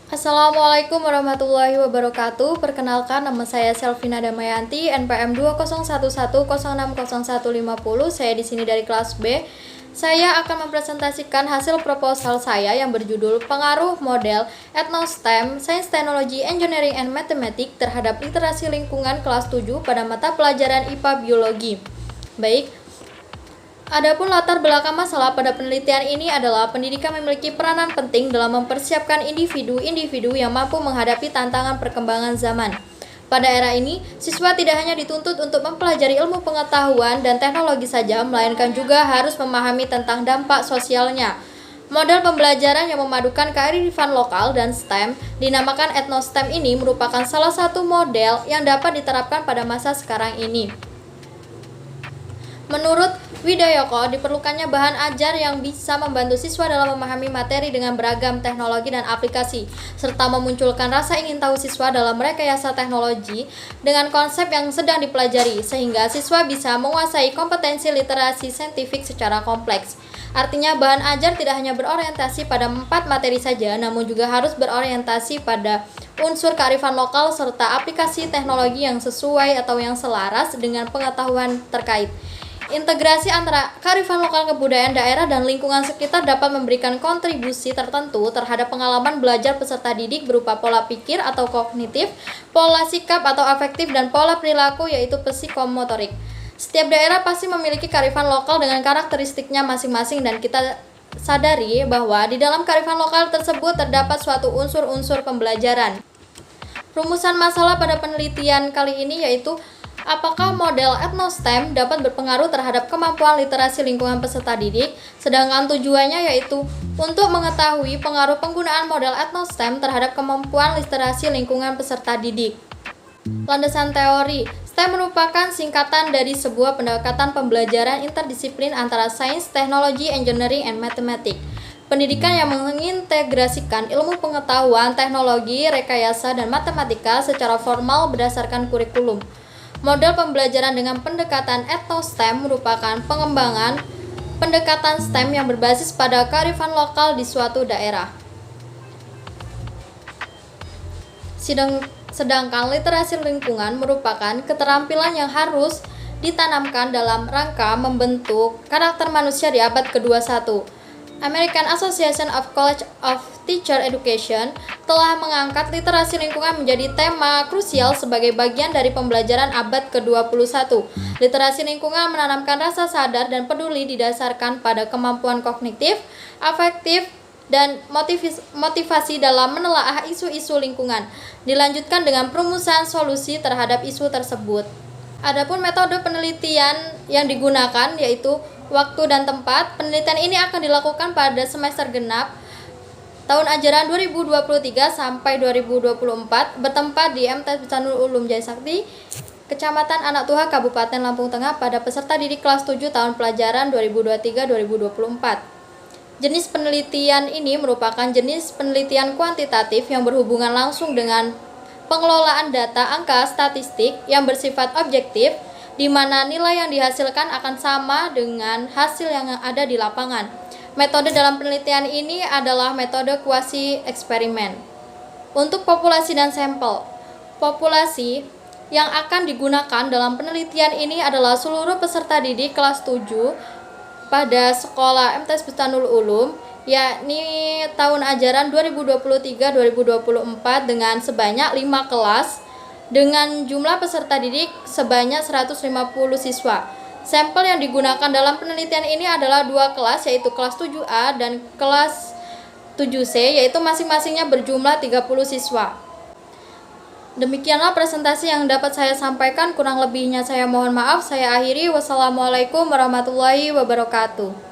Assalamualaikum warahmatullahi wabarakatuh. Perkenalkan, nama saya Selvina Damayanti, NPM 20110600150. Saya di sini dari kelas B. Saya akan mempresentasikan hasil proposal saya yang berjudul Pengaruh Model Etno-STEM, Sains, Teknologi, Engineering, and Mathematics terhadap literasi lingkungan kelas 7 pada mata pelajaran IPA Biologi. Baik, adapun latar belakang masalah pada penelitian ini adalah pendidikan memiliki peranan penting dalam mempersiapkan individu-individu yang mampu menghadapi tantangan perkembangan zaman. Pada era ini, siswa tidak hanya dituntut untuk mempelajari ilmu pengetahuan dan teknologi saja, melainkan juga harus memahami tentang dampak sosialnya. Model pembelajaran yang memadukan kearifan lokal dan STEM, dinamakan Etno-STEM ini merupakan salah satu model yang dapat diterapkan pada masa sekarang ini. Menurut Widayoko, diperlukannya bahan ajar yang bisa membantu siswa dalam memahami materi dengan beragam teknologi dan aplikasi, serta memunculkan rasa ingin tahu siswa dalam merekayasa teknologi dengan konsep yang sedang dipelajari, sehingga siswa bisa menguasai kompetensi literasi saintifik secara kompleks. Artinya, bahan ajar tidak hanya berorientasi pada 4 materi saja, namun juga harus berorientasi pada unsur kearifan lokal serta aplikasi teknologi yang sesuai atau yang selaras dengan pengetahuan terkait. Integrasi antara kearifan lokal, kebudayaan daerah, dan lingkungan sekitar dapat memberikan kontribusi tertentu terhadap pengalaman belajar peserta didik berupa pola pikir atau kognitif, pola sikap atau afektif, dan pola perilaku yaitu psikomotorik. Setiap daerah pasti memiliki kearifan lokal dengan karakteristiknya masing-masing, dan kita sadari bahwa di dalam kearifan lokal tersebut terdapat suatu unsur-unsur pembelajaran. Rumusan masalah pada penelitian kali ini yaitu apakah model Etno-STEM dapat berpengaruh terhadap kemampuan literasi lingkungan peserta didik, sedangkan tujuannya yaitu untuk mengetahui pengaruh penggunaan model Etno-STEM terhadap kemampuan literasi lingkungan peserta didik. Landasan teori, STEM merupakan singkatan dari sebuah pendekatan pembelajaran interdisiplin antara sains, teknologi, engineering, and mathematics. Pendidikan yang mengintegrasikan ilmu pengetahuan, teknologi, rekayasa, dan matematika secara formal berdasarkan kurikulum. Model pembelajaran dengan pendekatan Etno-STEM merupakan pengembangan pendekatan STEM yang berbasis pada kearifan lokal di suatu daerah. Sedangkan literasi lingkungan merupakan keterampilan yang harus ditanamkan dalam rangka membentuk karakter manusia di abad ke-21. American Association of College of Teacher Education telah mengangkat literasi lingkungan menjadi tema krusial sebagai bagian dari pembelajaran abad ke-21. Literasi lingkungan menanamkan rasa sadar dan peduli didasarkan pada kemampuan kognitif, afektif, dan motivasi dalam menelaah isu-isu lingkungan. Dilanjutkan dengan perumusan solusi terhadap isu tersebut. Adapun metode penelitian yang digunakan yaitu waktu dan tempat. Penelitian ini akan dilakukan pada semester genap tahun ajaran 2023 sampai 2024 bertempat di MTS Becanul Ulum Jaya Sakti, Kecamatan Anak Tuha, Kabupaten Lampung Tengah pada peserta didik kelas 7 tahun pelajaran 2023-2024. Jenis penelitian ini merupakan jenis penelitian kuantitatif yang berhubungan langsung dengan pengelolaan data angka statistik yang bersifat objektif, di mana nilai yang dihasilkan akan sama dengan hasil yang ada di lapangan. Metode dalam penelitian ini adalah metode kuasi eksperimen. Untuk populasi dan sampel, populasi yang akan digunakan dalam penelitian ini adalah seluruh peserta didik kelas 7 pada sekolah MTS Becanul Ulum, yakni tahun ajaran 2023-2024 dengan sebanyak 5 kelas dengan jumlah peserta didik sebanyak 150 siswa. Sampel yang digunakan dalam penelitian ini adalah 2 kelas, yaitu kelas 7A dan kelas 7C, yaitu masing-masingnya berjumlah 30 siswa. Demikianlah presentasi yang dapat saya sampaikan, kurang lebihnya saya mohon maaf. Saya akhiri. Wassalamualaikum warahmatullahi wabarakatuh.